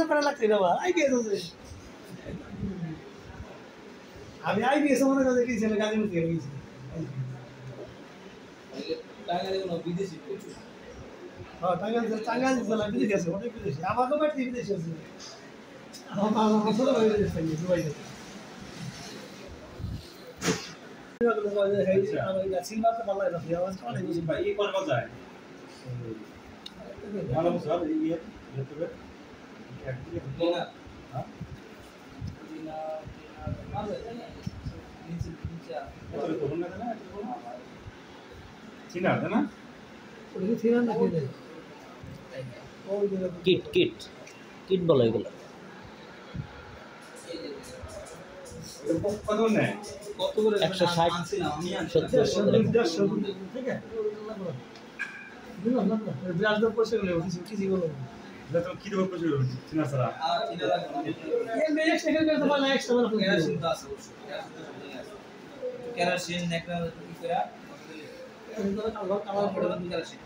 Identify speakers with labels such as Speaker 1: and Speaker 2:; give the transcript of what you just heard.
Speaker 1: করা লাগছে না বা আইবিএস আছে আমি আইবিএস মনে করে কি ছেলে গাজী মুখে গেছি
Speaker 2: টাঙ্গাইলে কোনো বিদেশি প্রচুর
Speaker 1: হ্যাঁ টাঙ্গাইল জেলা বিদেশি আছে অনেক বিদেশি আমারও বাড়ি বিদেশি আছে আমার ছোট ভাই বিদেশি থাকে দুবাই থেকে সিলভারটা ভালো লাগে না আওয়াজ অনেক বেশি
Speaker 3: ভাই এই কোন বাজায় ভালো স্যার এই ইউটিউবে
Speaker 2: দিনা দিনা ভালো জানেন নিচে নিচে
Speaker 3: তোর তো না না চিনা না
Speaker 1: ওই থিনা না কি ওই
Speaker 4: কিট কিট কিট বলে এগুলো
Speaker 3: কত নেয়
Speaker 2: কত করে
Speaker 4: 160
Speaker 2: আনছিলাম আমি
Speaker 4: 70
Speaker 1: ঠিক আছে বুঝলাম না ব্রাশ দাও পয়সা গেলে কিছু বলো
Speaker 3: তো কি দেব প্রচুর চিনা স্যার
Speaker 2: আর চিনা লাগবে না
Speaker 1: এই নেক্সট সেকেন্ড করে তোমার নেক্সট তোমার
Speaker 2: কেরাসিন তো আছে কেরাসিন নেকড়া কি করে
Speaker 1: কালার
Speaker 2: কালার করে কেরাসিন